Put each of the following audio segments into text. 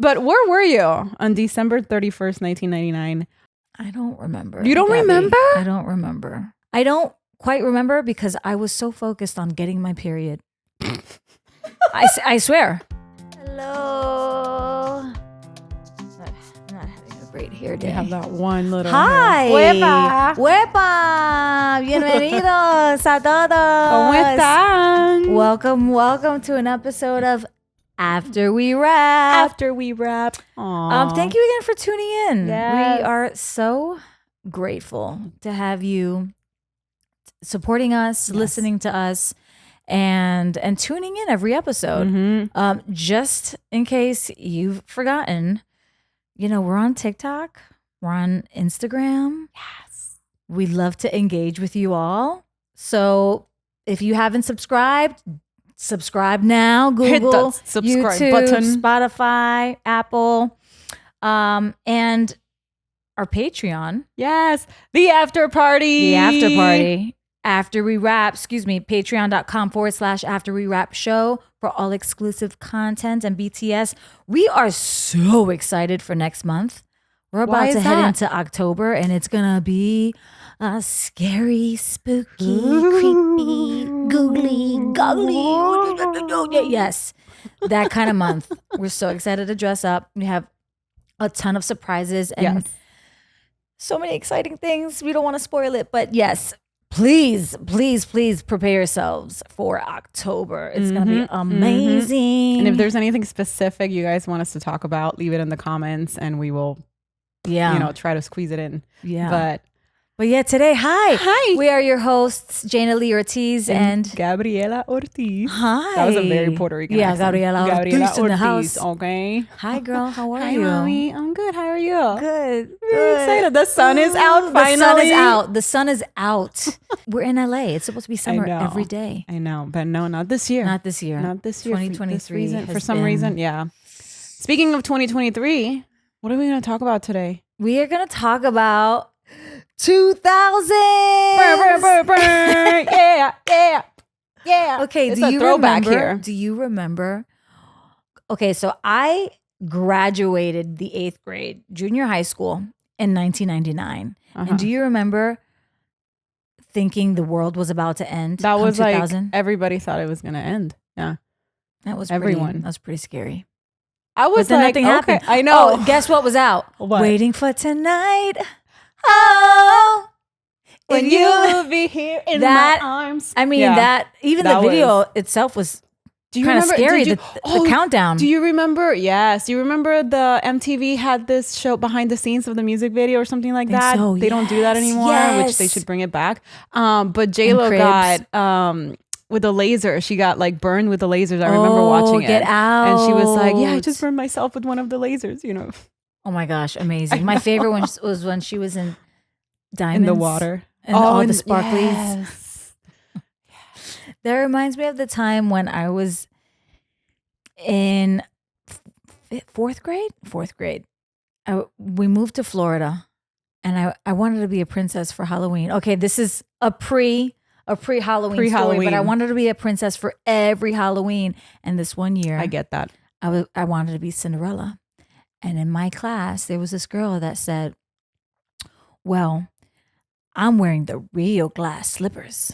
But where were you on December 31st, 1999? I don't remember. You don't remember? I don't remember. I don't quite remember because I was so focused on getting my period. I swear. Hello. I'm not having a great hair day. You have that one little Hi. Huepa. Huepa. Bienvenidos a todos. ¿Cómo están? Welcome to an episode of After We Wrap. After we wrap. Thank you again for tuning in. Yes. We are so grateful to have you supporting us, listening to us, and tuning in every episode. Mm-hmm. Just in case you've forgotten, we're on TikTok, we're on Instagram. Yes. We love to engage with you all. So if you haven't subscribed now. Google, hit the subscribe YouTube, button. Spotify, Apple, and our Patreon. Yes. The after party. After we wrap, patreon.com/after we wrap show for all exclusive content and BTS. We are so excited for next month. We're about to head into October and it's going to be scary, spooky, creepy, googly. Yes, that kind of month. We're so excited to dress up. We have a ton of surprises and so many exciting things. We don't want to spoil it, but yes. Please prepare yourselves for October. It's going to be amazing. And if there's anything specific you guys want us to talk about, leave it in the comments and we will, try to squeeze it in. Yeah. But yeah, today, hi. We are your hosts, Jaina Lee Ortiz and Gabriella Ortiz. Hi. That was a very Puerto Rican accent. Gabriella Ortiz in the house. Okay. Hi, girl. How are Hi, you? mommy. I'm good. How are you? Good. Very excited. The sun is out finally. The sun is out. We're in LA. It's supposed to be summer every day. I know. But no, not this year. Not this year. 2023. For some reason. Yeah. Speaking of 2023, what are we going to talk about today? We are going to talk about 2000. Yeah. Okay, it's a throwback here. Do you remember? Okay, so I graduated the 8th grade, junior high school in 1999. And do you remember thinking the world was about to end? That was 2000? Like everybody thought it was going to end. Yeah. That was everyone. That was pretty scary. I was but then like, nothing okay, happened. I know. Oh, guess what was out? What? Waiting for tonight. Oh, when you'll be here in my arms. I mean, the video itself was kind of scary. The countdown. Do you remember? Yes. Do you remember the MTV had this show behind the scenes of the music video or something like that? So, they don't do that anymore, which they should bring it back. But J-Lo got with the laser. She got like burned with the lasers. I remember watching it. Get out. And she was like, yeah, I just burned myself with one of the lasers, Oh my gosh, amazing. My favorite one was when she was in Diamonds. In the water. And all the sparklies. Yes. That reminds me of the time when I was in fourth grade. We moved to Florida and I wanted to be a princess for Halloween. Okay, this is a pre-Halloween story, but I wanted to be a princess for every Halloween. And this one year, I get that. I wanted to be Cinderella. And in my class, there was this girl that said, well, I'm wearing the real glass slippers.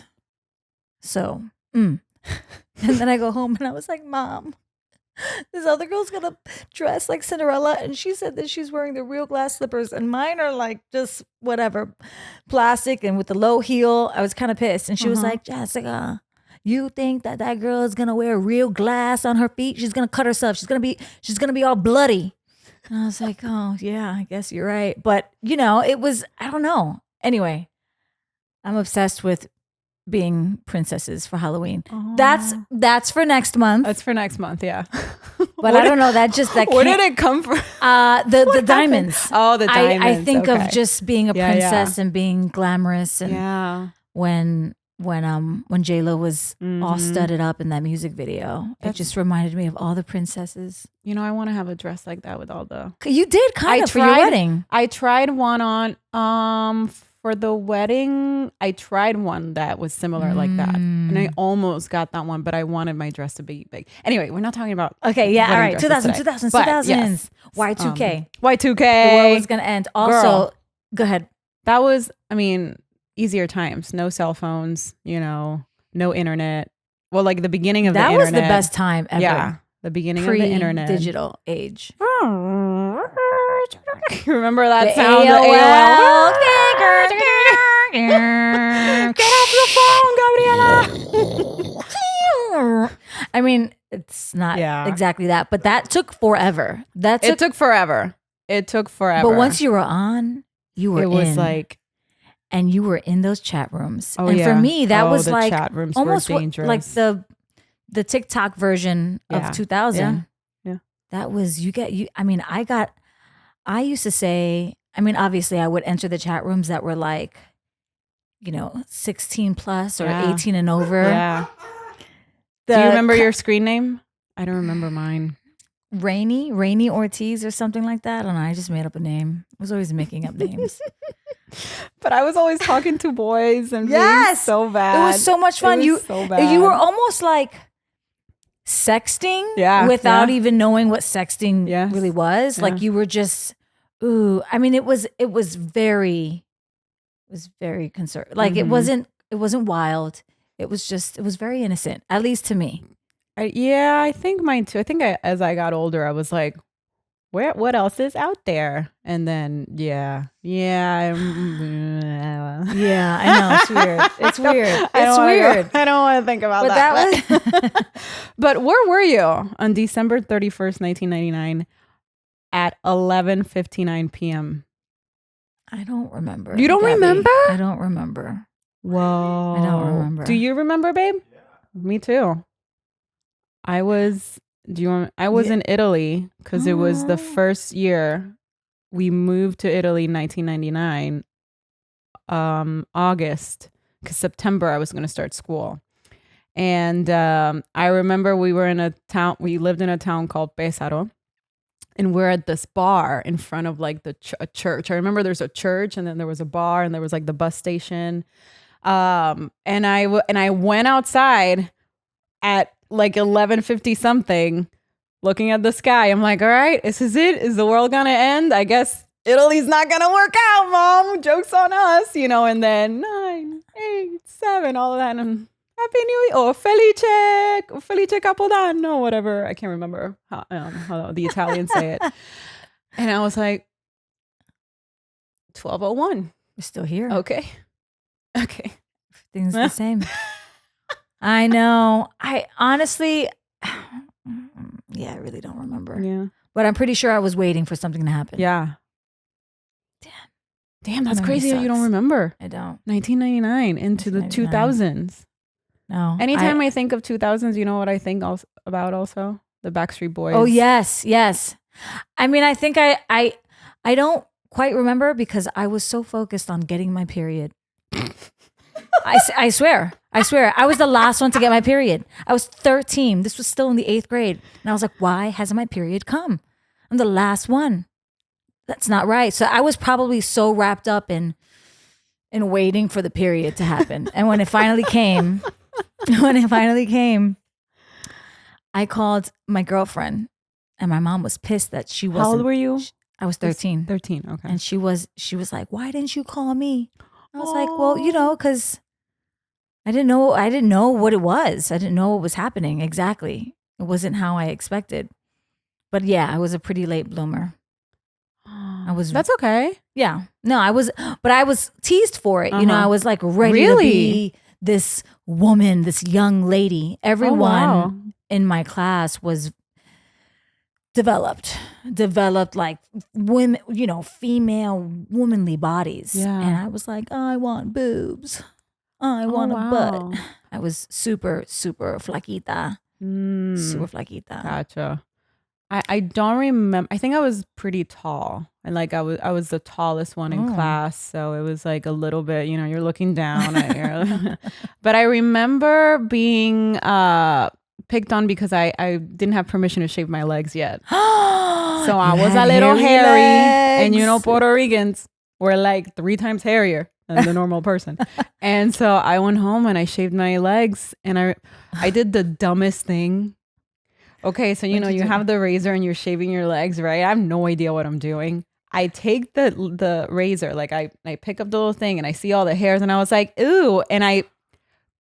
So, And then I go home and I was like, Mom, this other girl's going to dress like Cinderella. And she said that she's wearing the real glass slippers. And mine are like just whatever, plastic and with the low heel. I was kind of pissed. And she was like, Jessica, you think that girl is going to wear real glass on her feet? She's going to cut herself. She's going to be all bloody. And I was like, oh, yeah, I guess you're right. But, it was, I don't know. Anyway, I'm obsessed with being princesses for Halloween. That's for next month. That's for next month, yeah. But I don't know. Where did it come from? The diamonds. Oh, the diamonds. I think of just being a princess and being glamorous. And when J-Lo was all studded up in that music video, it just reminded me of all the princesses. I want to have a dress like that with all the... You did kind of for your wedding. I tried one on for the wedding. I tried one that was similar like that. And I almost got that one, but I wanted my dress to be big. Anyway, we're not talking about... Okay, yeah, all right. 2000s. Yes. Y2K. Y2K. The world was gonna end. Also, Girl. Go ahead. That was, I mean, easier times. No cell phones, no internet. Well, like the beginning of the internet. That was the best time ever. Yeah. The beginning of the internet. Pre-digital age. Remember that the sound? AOL. Get off the phone, Gabriella. I mean, it's not exactly that, but that took forever. It took forever. But once you were on, you were in. It was like, and you were in those chat rooms. Oh, and for me, that was the like chat rooms almost were dangerous. like the TikTok version of 2000. Yeah. That was I used to say, I mean, obviously I would enter the chat rooms that were like, 16 plus or 18 and over. Yeah. Do you remember your screen name? I don't remember mine. Rainy Ortiz or something like that. I don't know. I just made up a name. I was always making up names. But I was always talking to boys and being so bad. It was so much fun. So bad. You were almost like sexting without even knowing what sexting really was. Like you were just, I mean, it was very conservative. Like it wasn't wild. It was very innocent, at least to me. I think mine too. I think as I got older, I was like, what else is out there? And then, I know. It's weird. It's weird. It's weird. I don't want to think about that. But where were you on December 31st, 1999 at 11:59 p.m.? I don't remember. You don't remember? I don't remember. Whoa. I don't remember. Do you remember, babe? Yeah. Me too. I was in Italy because it was the first year we moved to Italy in 1999, August, because September I was going to start school. And I remember we lived in a town called Pesaro, and we're at this bar in front of like a church. I remember there's a church, and then there was a bar, and there was like the bus station. And I went outside at like 11:50 something, looking at the sky. I'm like, all right, this is it. Is the world gonna end? I guess Italy's not gonna work out, Mom. Joke's on us, And then 9, 8, 7, all of that. And Happy New Year, or Felice Capodanno, whatever. I can't remember how the Italians say it. And I was like, 12:01. We're still here. Okay. Things the same. I know. I honestly, I really don't remember. Yeah. But I'm pretty sure I was waiting for something to happen. Yeah. Damn, that's crazy that you don't remember. I don't. 1999 into the 2000s. No. Anytime I think of 2000s, you know what I think about also? The Baxry Boys. Oh, yes. I mean, I think I don't quite remember because I was so focused on getting my period. I swear. I was the last one to get my period. I was 13. This was still in the 8th grade. And I was like, why hasn't my period come? I'm the last one. That's not right. So I was probably so wrapped up in waiting for the period to happen. And when it finally came, I called my girlfriend, and my mom was pissed that she wasn't. How old were you? I was 13. 13, okay. And she was like, why didn't you call me? I was like, well, because I didn't know what it was. I didn't know what was happening exactly. It wasn't how I expected. But yeah, I was a pretty late bloomer. That's okay. Yeah. No, I was teased for it. I was like ready to be this woman, this young lady. Everyone in my class was developed like women, female womanly bodies. Yeah. And I was like, I want boobs. I want a butt. I was super, super flaquita. Super flaquita. Gotcha. I don't remember. I think I was pretty tall, and like I was the tallest one in class, so it was like a little bit, you're looking down at your. But I remember being picked on because I didn't have permission to shave my legs yet, so I was a little hairy, legs. And Puerto Ricans were like 3 times hairier than the normal person, and so I went home and I shaved my legs, and I did the dumbest thing. Okay, so you you do? have the razor and you're shaving your legs, right? I have no idea what I'm doing. I take the razor, like I pick up the little thing and I see all the hairs and I was like, ooh, and I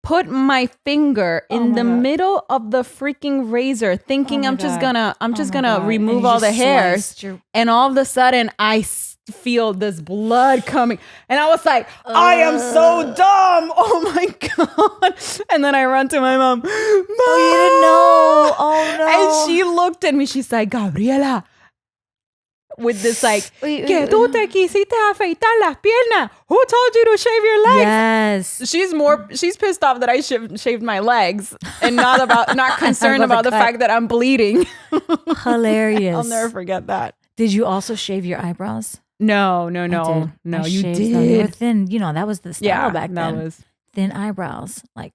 put my finger in the middle of the freaking razor, thinking I'm just gonna remove all the hairs, and all of a sudden I feel this blood coming, and I was like, I am so dumb. Oh my god! And then I run to my mom. Mom! Oh, you didn't know. Oh no! And she looked at me. She's like, Gabriela. With this like, que tú te quisiste afeitar las piernas. Who told you to shave your legs? Yes. She's pissed off that I shaved my legs and not concerned about the fact that I'm bleeding. Hilarious. I'll never forget that. Did you also shave your eyebrows? No, you shaved did. them. They were thin. That was the style back then. That was thin eyebrows, like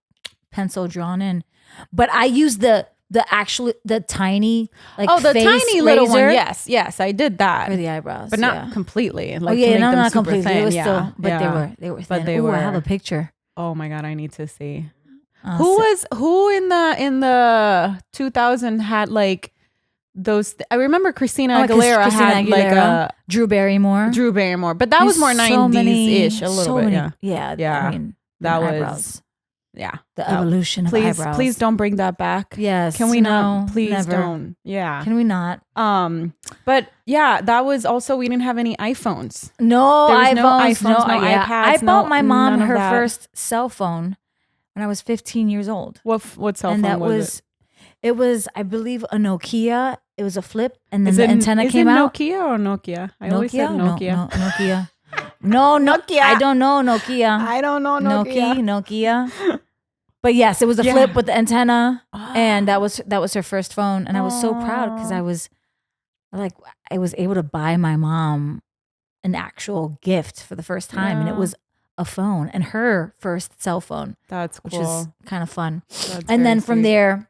pencil drawn in. But I used the tiny, like, the face tiny little razor. one. Yes, I did that for the eyebrows, but not completely. Like, not completely. Thin. It was still, but they were thin. But I have a picture. Oh my god, I need to see. Who in the 2000 had like those? I remember Christina Aguilera had like a Drew Barrymore, but that was more 90s-ish, a little bit. Yeah. I mean, that was eyebrows. Yeah. The evolution of eyebrows. Please don't bring that back. Yes. Can we not? No, Please never. don't. Yeah. Can we not? But yeah, that was also, we didn't have any iPhones. No iPhones. No iPads. I bought my mom her that. first cell phone when I was 15 years old. What cell phone was it? It was, I believe, a Nokia. It was a flip, and then the antenna came out. Nokia or Nokia? I always said Nokia. No, Nokia. No, Nokia. I don't know Nokia. I don't know Nokia. But yes, it was a flip with the antenna, and that was her first phone, and I was so proud because I was able to buy my mom an actual gift for the first time, and it was a phone and her first cell phone. That's cool. Which is kind of fun. That's and then from sweet. there,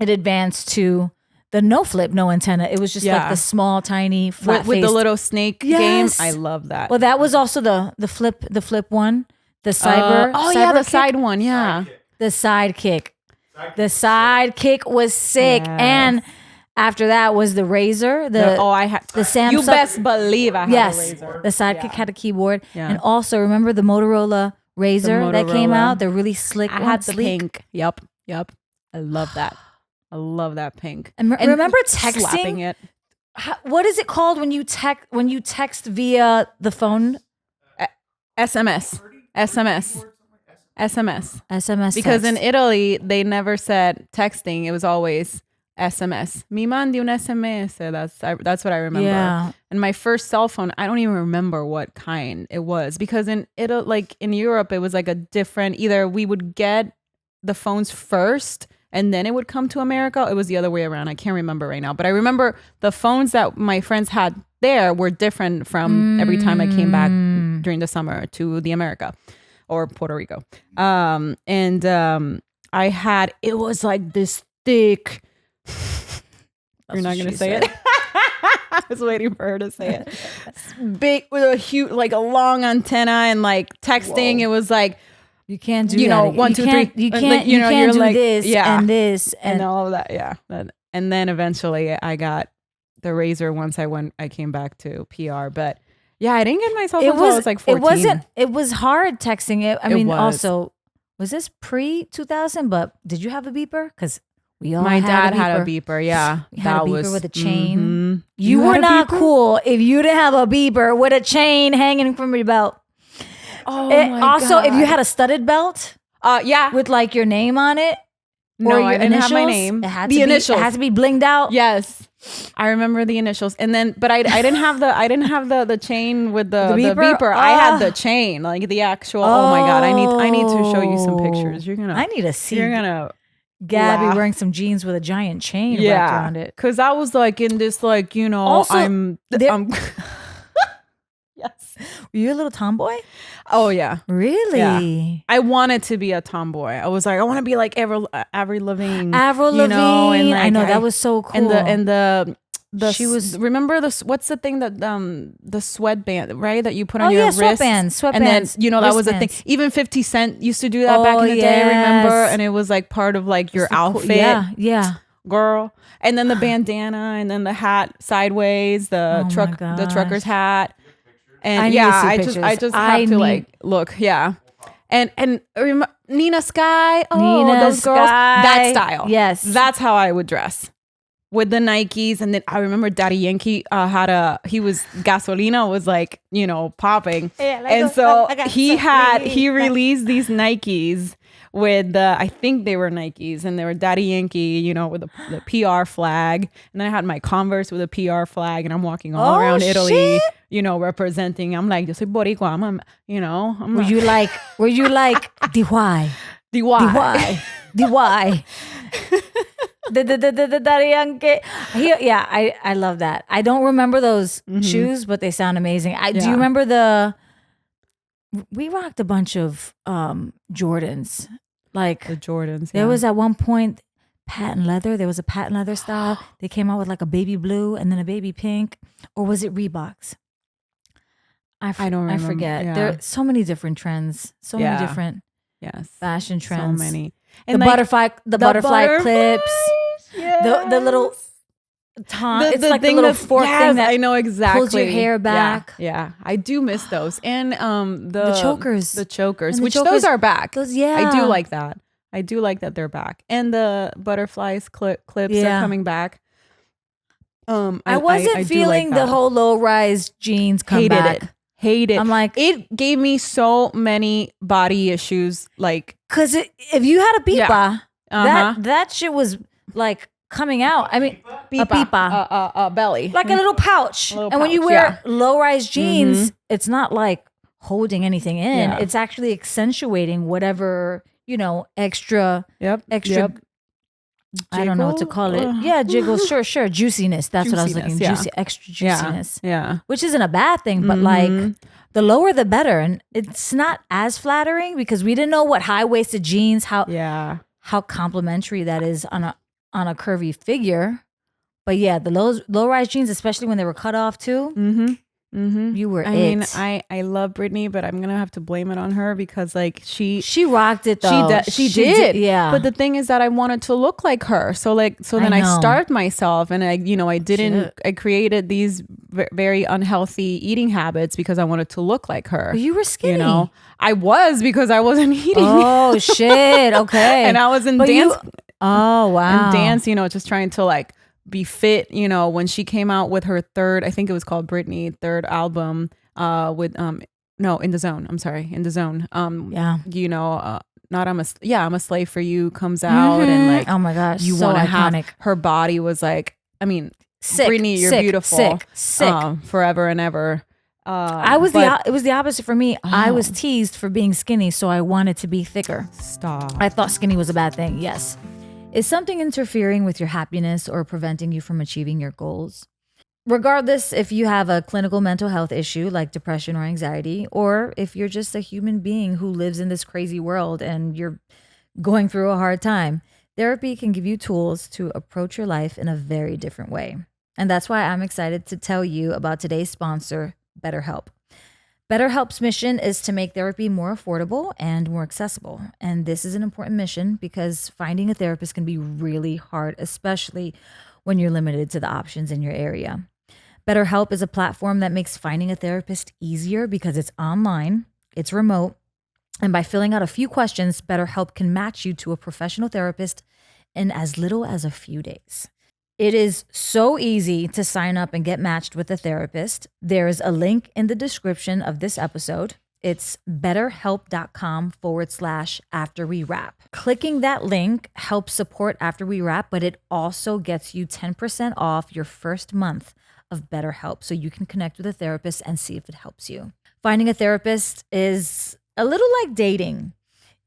it advanced to the no flip, no antenna. It was just like the small, tiny, flat with the little snake game. I love that. Well, that was also the flip one, the cyber. The side one. Yeah, the sidekick. The sidekick was sick, and after that was the razor. I had the Samsung. You best believe I had a razor. The sidekick had a keyboard, and also remember the Motorola razor that came out. The really slick. I had the pink. Yep. I love that. I love that pink. And remember texting? Slapping it. What is it called when you text via the phone? SMS. Because text. in Italy, they never said texting. It was always SMS. Mi mandi un SMS. That's what I remember. Yeah. And my first cell phone, I don't even remember what kind it was. Because in Italy, like in Europe, it was like a different, either we would get the phones first and then it would come to America. It was the other way around. I can't remember right now. But I remember the phones that my friends had there were different from every time I came back during the summer to the America or Puerto Rico. I had, it was like this thick. You're not going to say it? I was waiting for her to say it. Big with a huge, like a long antenna and like texting. Whoa. It was like, you can't do that. 1, 2, 3. You can't do like, this and this and all of that. Yeah. And then eventually I got the razor once I came back to PR. But yeah, I didn't get myself until I was like 14. It was hard texting it. I mean, also, was this pre-2000? But did you have a beeper? Because my dad had a beeper. Yeah. We had a beeper with a chain. Mm-hmm. You were not cool if you didn't have a beeper with a chain hanging from your belt. Oh my also, God. if you had a studded belt, with like your name on it, no, or your I didn't initials, have my name. It had the to initials. It had to be blinged out. Yes, I remember the initials, and then, but I didn't have the chain with the beeper. I had the chain, like the actual. Oh my God, I need to show you some pictures. I need to see. You're gonna. Gabby laugh. wearing some jeans with a giant chain wrapped around it. Because I was like in this, like, Also, I'm yes. Were you a little tomboy? Oh yeah. Really? Yeah. I wanted to be a tomboy. I was like, I want to be like Avril Lavigne. Avril Lavigne. And like, I know that was so cool. And she was, remember what's the thing that the sweatband, right? That you put on your wrist. Sweatbands. And then, that was a thing. Even 50 Cent used to do that back in the day, I remember. And it was like part of like your outfit. Yeah. girl. And then the bandana, and then the hat sideways, the trucker's hat. And I just have to like look, and Nina Sky, those girls, that style, yes, that's how I would dress. With the Nikes. And then I remember Daddy Yankee he was Gasolina was like, popping. And so he released these Nikes with I think they were Nikes, and they were Daddy Yankee, with the PR flag. And then I had my Converse with a PR flag, and I'm walking all around Italy, representing. I'm like, yo soy Boricua. Were you like DY? DY. The Daddy Yankee. I love that. I don't remember those shoes, but they sound amazing. Do you remember we rocked a bunch of Jordans. Like the Jordans. There was at one point patent leather. There was a patent leather style. They came out with like a baby blue and then a baby pink. Or was it Reeboks? I don't remember. I forget. Yeah. There are so many different trends. So many different fashion trends. So many. And the butterfly clips. Yes. The little it's like the little fork thing that I know exactly pulls your hair back. Yeah. I do miss those. And the chokers. The chokers, those are back. I do like that. I do like that they're back. And the butterflies clips are coming back. I wasn't feeling the whole low-rise jeans come back. Hate it. I'm like, it gave me so many body issues. Like, because if you had a pipa, that shit was like coming out. I mean, a pipa, belly, like a little pouch. And when you wear low-rise jeans, it's not like holding anything in. Yeah. It's actually accentuating whatever extra. Jiggle? I don't know what to call it. Yeah, jiggle. Sure. Juiciness. That's what I was looking. Yeah. Extra juiciness. Yeah. Which isn't a bad thing, but like the lower the better. And it's not as flattering because we didn't know what high-waisted jeans, how complimentary that is on a curvy figure. But yeah, the low-rise jeans, especially when they were cut off too. You were I mean, I love Britney, but I'm gonna have to blame it on her because like she rocked it though. She did. Yeah. But the thing is that I wanted to look like her. So then I starved myself, and I created these very unhealthy eating habits because I wanted to look like her. But you were skinny. I was because I wasn't eating. Oh shit. Okay. And I was in dance. Oh wow. And dance, just trying to like be fit, when she came out with her third, I think it was called Britney, third album, with In the Zone. I'm sorry, In the Zone. Not I'm a Slave for You comes out, and like, oh my gosh, you want to have her body was like, I mean, sick, Britney, you're beautiful, sick, forever and ever. It was the opposite for me. I was teased for being skinny, so I wanted to be thicker. Stop. I thought skinny was a bad thing. Yes. Is something interfering with your happiness or preventing you from achieving your goals? Regardless if you have a clinical mental health issue like depression or anxiety, or if you're just a human being who lives in this crazy world and you're going through a hard time, therapy can give you tools to approach your life in a very different way. And that's why I'm excited to tell you about today's sponsor, BetterHelp. BetterHelp's mission is to make therapy more affordable and more accessible. And this is an important mission because finding a therapist can be really hard, especially when you're limited to the options in your area. BetterHelp is a platform that makes finding a therapist easier because it's online, it's remote, and by filling out a few questions, BetterHelp can match you to a professional therapist in as little as a few days. It is so easy to sign up and get matched with a therapist. There's a link in the description of this episode. It's betterhelp.com/afterwewrap. Clicking that link helps support After We Wrap, but it also gets you 10% off your first month of BetterHelp so you can connect with a therapist and see if it helps you. Finding a therapist is a little like dating.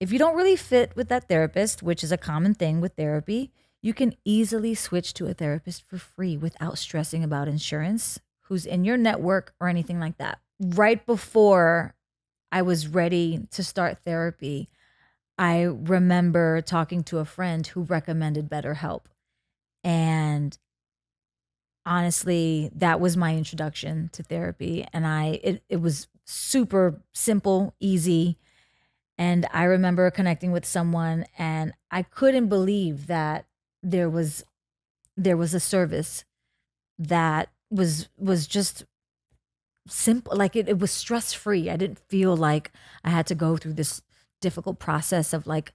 If you don't really fit with that therapist, which is a common thing with therapy, you can easily switch to a therapist for free without stressing about insurance, who's in your network or anything like that. Right before I was ready to start therapy, I remember talking to a friend who recommended BetterHelp. And honestly, that was my introduction to therapy. And it was super simple, easy. And I remember connecting with someone and I couldn't believe that there was there was a service that was just simple. Like it was stress free. I didn't feel like I had to go through this difficult process of like,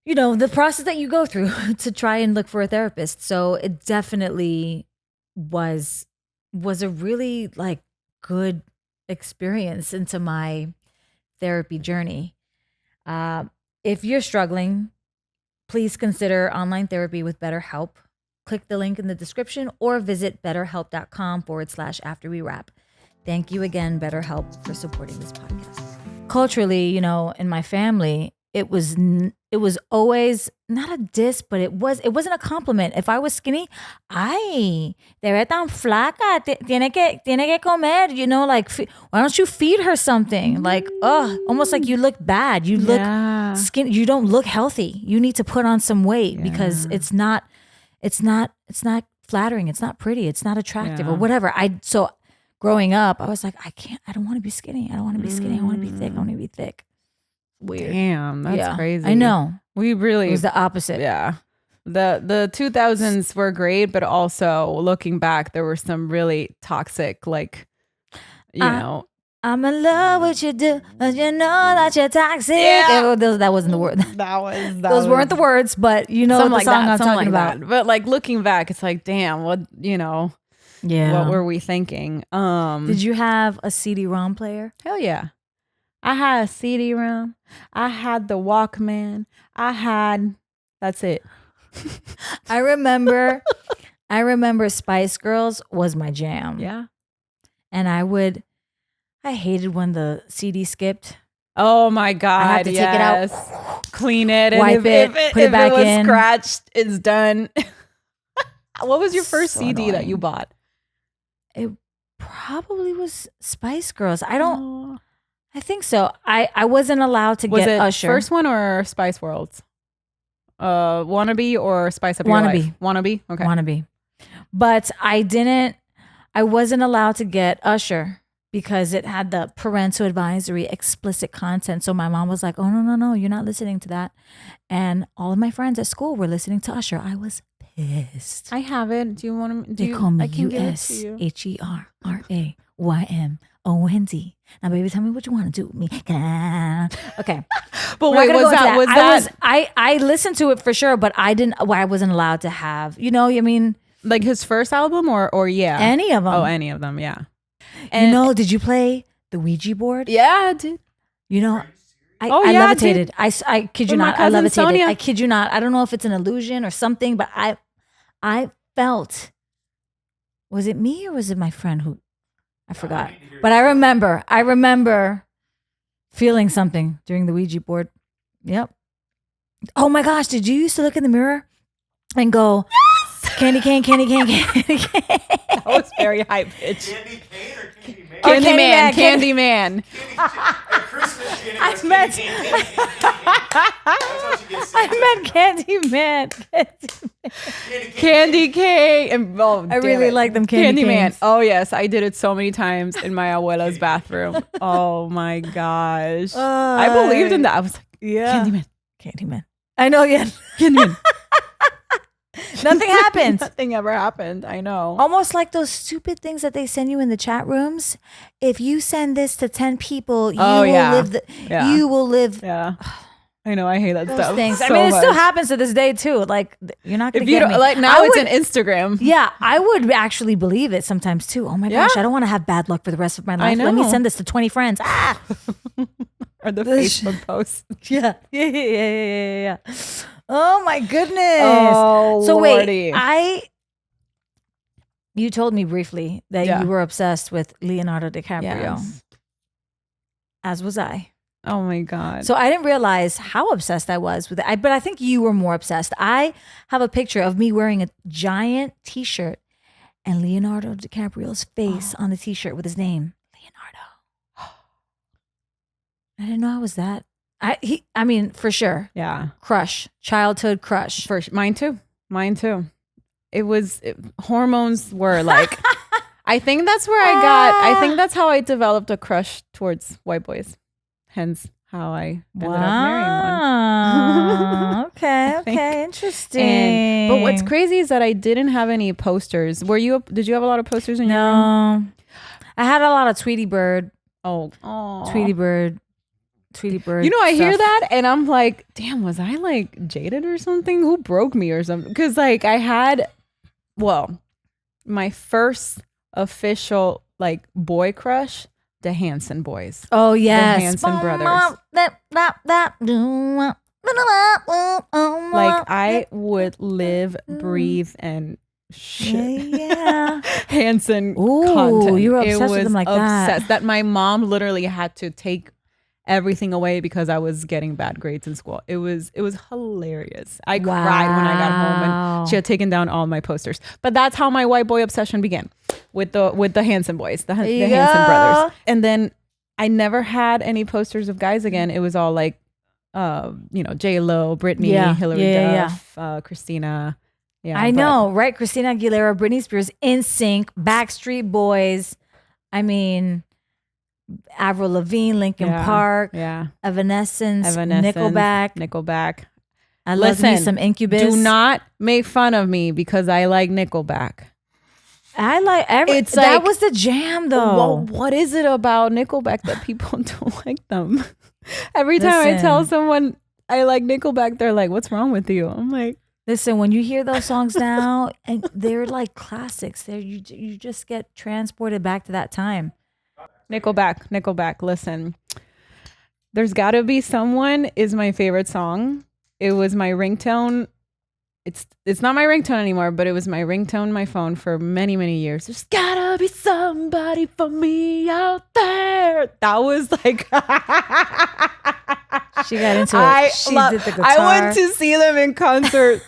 the process that you go through to try and look for a therapist. So it definitely was a really like good experience into my therapy journey. If you're struggling, please consider online therapy with BetterHelp. Click the link in the description or visit betterhelp.com/afterwewrap. Thank you again, BetterHelp, for supporting this podcast. Culturally, in my family, it was always not a diss, but it wasn't a compliment. If I was skinny, ay, te ve tan flaca, tiene que comer, like, why don't you feed her something? Like, almost like you look bad. You look skinny. You don't look healthy. You need to put on some weight because it's not flattering. It's not pretty. It's not attractive or whatever. So growing up, I was like, I don't want to be skinny. I don't want to be skinny. I want to be thick. I want to be thick. Weird. Damn, that's crazy. I know. It was the opposite. Yeah. The 2000s were great, but also looking back, there were some really toxic, like, I'm in love with you, but you know that you're toxic. Yeah. That wasn't the word. Those weren't the words, but the song I'm talking about. That. But like looking back, it's like, damn, what, what were we thinking? Did you have a CD-ROM player? Hell yeah. I had a CD-ROM. I had the Walkman. That's it. I remember Spice Girls was my jam. Yeah. And I hated when the CD skipped. Oh my God. I had to take it out, clean it, wipe it, put it back in. If it was scratched, it's done. What was your first CD that you bought? It probably was Spice Girls. I think so. I wasn't allowed to get Usher. First one or Spice Worlds? Wannabe or Spice Up Your Life? Wannabe. Okay. Wannabe. But I wasn't allowed to get Usher because it had the parental advisory explicit content. So my mom was like, oh, no, you're not listening to that. And all of my friends at school were listening to Usher. I was pissed. I have it. Do you want to? They call me USHERRAYOND. Now, baby, tell me what you want to do with me. Okay. But wait, was that? I listened to it for sure, but I wasn't allowed to have, I mean. Like his first album or yeah? Any of them. Oh, any of them, yeah. And did you play the Ouija board? Yeah, I did. I levitated. I kid you not. I levitated. Sonia. I kid you not. I don't know if it's an illusion or something, but I felt, was it me or was it my friend who, I forgot. But I remember feeling something during the Ouija board. Yep. Oh my gosh, did you used to look in the mirror and go, yes! Candy cane, candy cane, candy cane? That was very high pitched. Candy cane or candy man? Candy man. I meant Candy Man. Candy cane. And, I really like them Candy Man. Oh yes, I did it so many times in my abuela's bathroom. Oh my gosh. I believed in that. I was like, Candy Man. I know, yeah. Candy Man. Nothing happened. Nothing ever happened. I know. Almost like those stupid things that they send you in the chat rooms. If you send this to 10 people, you will live. You will live. Yeah. I know. I hate that stuff. Things. So I mean, it still happens to this day too. Like you're not going to get me. Like now, it's an Instagram. Yeah, I would actually believe it sometimes too. Oh my gosh, I don't want to have bad luck for the rest of my life. Let me send this to 20 friends. Or the Facebook post. Yeah. Oh my goodness. Oh, so Lordy. wait, you told me briefly that you were obsessed with Leonardo DiCaprio. Yes. As was I. Oh my God. So I didn't realize how obsessed I was with it. But I think you were more obsessed. I have a picture of me wearing a giant t-shirt and Leonardo DiCaprio's face on the t-shirt with his name. Leonardo. I didn't know I was that. I mean, for sure. Yeah. Crush. Childhood crush. Mine too. Hormones were like, I think that's where I think that's how I developed a crush towards white boys. Hence how I ended up marrying one. Okay, interesting. But what's crazy is that I didn't have any posters. Did you have a lot of posters in your room? No, I had a lot of Tweety Bird. Oh, Tweety Bird. You know, I hear that and I'm like, damn, was I like jaded or something? Who broke me or something? Because like I had, my first official like boy crush, the Hansen Boys. Oh yes, the Hansen brothers. Like I would live, breathe, and shit. Yeah. Hansen Ooh, content. you were obsessed with them like that. That my mom literally had to take everything away because I was getting bad grades in school. It was hilarious. I cried when I got home and she had taken down all my posters. But that's how my white boy obsession began with the Hansen Boys, the Hansen brothers. And then I never had any posters of guys again. It was all like J-Lo, Britney, Hillary Duff, Christina. Yeah, I know, right? Christina Aguilera, Britney Spears, NSYNC, Baxry Boys. I mean, Avril Lavigne, Linkin Park, Evanescence, Nickelback. I love me some Incubus. Do not make fun of me because I like Nickelback. I like It's that like, was the jam though. Well, what is it about Nickelback that people don't like them? Every time I tell someone I like Nickelback, they're like, "What's wrong with you?" I'm like, listen, when you hear those songs now, and they're like classics. You just get transported back to that time. Nickelback. Listen, There's Gotta Be Someone is my favorite song. It was my ringtone. It's not my ringtone anymore, but it was my ringtone, my phone for many, many years. There's gotta be somebody for me out there. That was like she got into it. She did the guitar. I went to see them in concert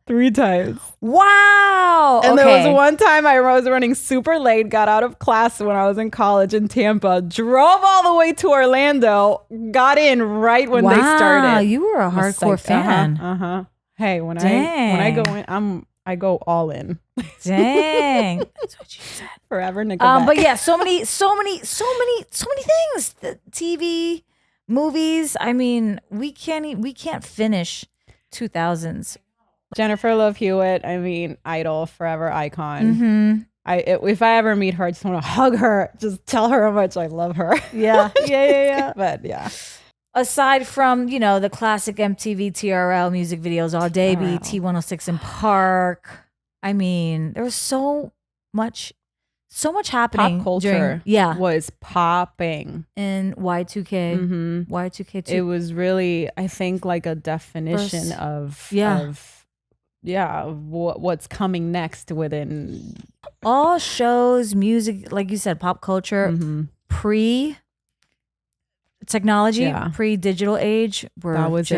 3 times. Wow. And there was one time I was running super late, got out of class when I was in college in Tampa, drove all the way to Orlando, got in right when they started. Wow, you were a hardcore fan. Hey, when I go in, I go all in. Dang. That's what you said. Forever Nickelback. But yeah, so many things. The TV, movies. I mean, we can't finish 2000s. Jennifer Love Hewitt, I mean, idol, forever icon. Mm-hmm. If I ever meet her, I just want to hug her, just tell her how much I love her. Yeah. But yeah. Aside from, the classic MTV TRL music videos, All Day Beat, T106 in Park. I mean, there was so much happening. Pop culture was popping. In Y2K. Mm-hmm. Y2K too. It was really, I think, like a definition of what's coming next within all shows, music, like you said, pop culture, pre-technology, pre-digital age. Those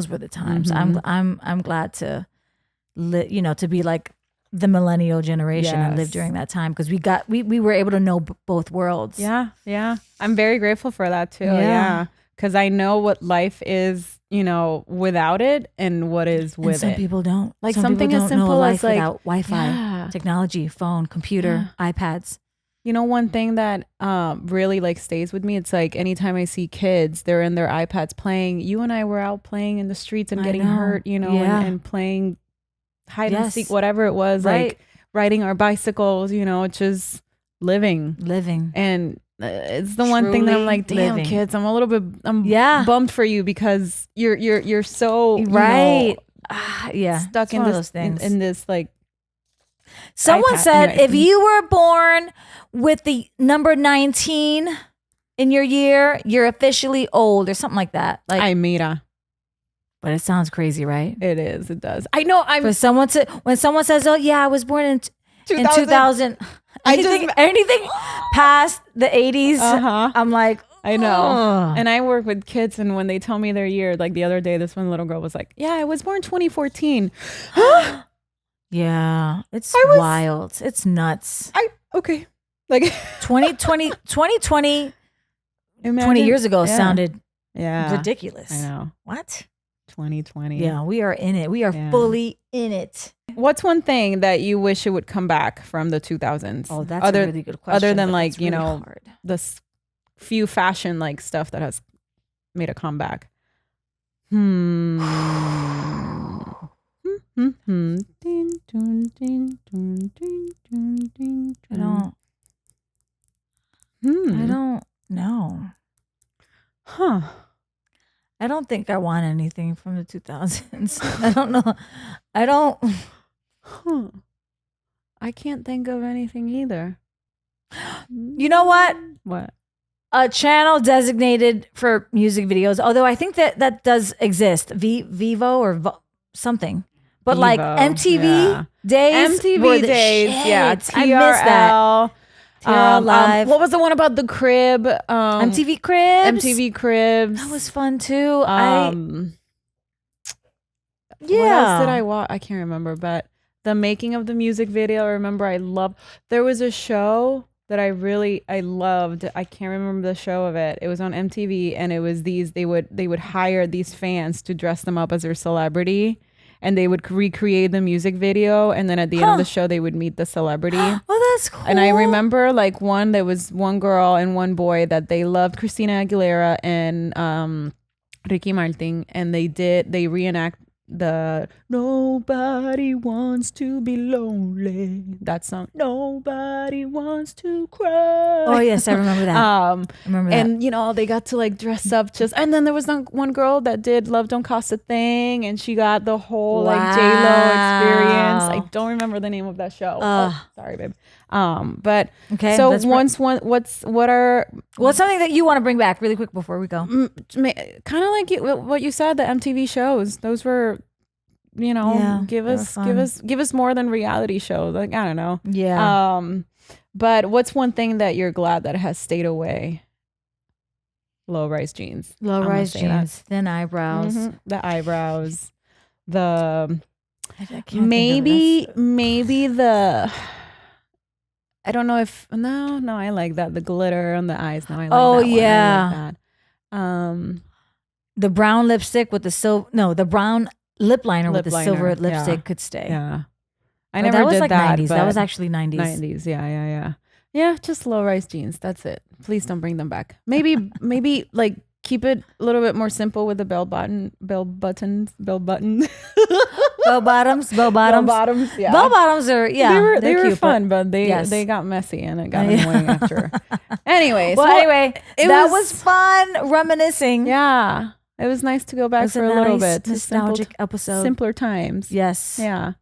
were the times. I'm glad to to be like the millennial generation and live during that time, because we were able to know both worlds. Yeah. I'm very grateful for that too. Yeah. Because I know what life is, without it and what is with it. Some people don't. Like some something people as don't know simple life as like without Wi-Fi, technology, phone, computer, iPads. One thing that really like stays with me, it's like anytime I see kids, they're in their iPads playing. You and I were out playing in the streets and getting hurt, and playing hide and seek, whatever it was, like riding our bicycles, just living. And it's the one thing that I'm like, damn, kids, I'm a little bit, bummed for you, because you're so stuck in this in this like. Someone said, anyway. If you were born with the number 19 in your year, you're officially old, or something like that. Like, Ay, mira. But it sounds crazy, right? It is. It does. I know. When someone says, "Oh yeah, I was born in 2000," anything past the 80s, I'm like, I know. And I work with kids, and when they tell me their year, like the other day, this one little girl was like, "Yeah, I was born 2014." Yeah, it's wild. It's nuts. Like 2020 imagine, 20 years ago sounded ridiculous. I know. What? 2020. Yeah, we are in it. We are fully in it. What's one thing that you wish it would come back from the 2000s? Oh, that's a really good question. Other than like, really hard. the few fashion like stuff that has made a comeback. I don't know. Huh. I don't think I want anything from the 2000s. I don't know. I don't. Huh. I can't think of anything either. You know what? What? A channel designated for music videos. Although I think that does exist. Vivo or something. But like Vivo, MTV days. MTV were the days. Yeah. shit. I miss that. TRL Live. What was the one about the crib? MTV Cribs. MTV Cribs. That was fun too. What else did I watch? I can't remember, but the making of the music video. I remember I loved. There was a show that I loved. I can't remember the show of it. It was on MTV, and it was they would hire these fans to dress them up as their celebrity, and they would recreate the music video, and then at the end of the show they would meet the celebrity. Oh, that's cool. And I remember like there was one girl and one boy that they loved Christina Aguilera and Ricky Martin, and they reenact the "Nobody Wants to Be Lonely," that song. Nobody wants to cry. Oh yes, I remember that. I remember that. And they got to like dress up and then there was one girl that did "Love Don't Cost a Thing," and she got the whole like J-Lo experience. I don't remember the name of that show. Sorry, babe. But okay. So what's something that you want to bring back really quick before we go? Kind of like what you said, the MTV shows. Those were, give us more than reality shows. Like, I don't know. Yeah. But what's one thing that you're glad that has stayed away? Low-rise jeans. Low-rise jeans, thin eyebrows. Mm-hmm. The eyebrows. The I can't maybe the. I don't know if no, I like that, the glitter on the eyes. No, I like that one. Yeah. I like that. The brown lipstick with the brown lip liner with the silver lipstick could stay. Yeah, I never did was like that. 90s. That was actually 90s. 90s. Yeah. Just low-rise jeans. That's it. Please don't bring them back. Maybe like keep it a little bit more simple with the bell bottoms. Bell bottoms. Bell bottoms. Yeah. Bell bottoms are they were cute, fun, but they got messy and it got annoying after. Anyways, that was fun reminiscing. Yeah, it was nice to go back for a little bit. Nostalgic episode. Simpler times. Yes. Yeah.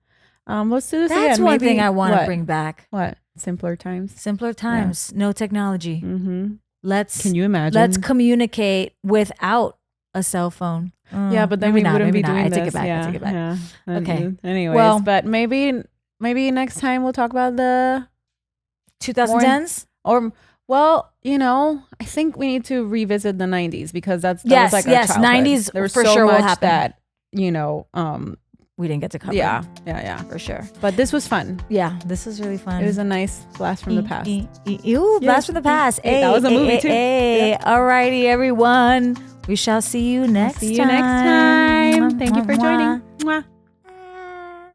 Let's do this again. That's one thing I want to bring back. What? Simpler times. Simpler times. Yeah. No technology. Mm-hmm. Can you imagine? Let's communicate without a cell phone. Yeah, but then we wouldn't be doing this. I take it back. Yeah. Okay. Anyways, but maybe next time we'll talk about the 2010s. I think we need to revisit the 90s because that was like our childhood. 90s there was for so sure much will happen. That we didn't get to cover. Yeah, for sure. But this was fun. Yeah, this was really fun. It was a nice blast from the past. Blast from the past. That was a movie too. Yeah. Alrighty, everyone. We shall see you next time. Thank you for joining. Mwah.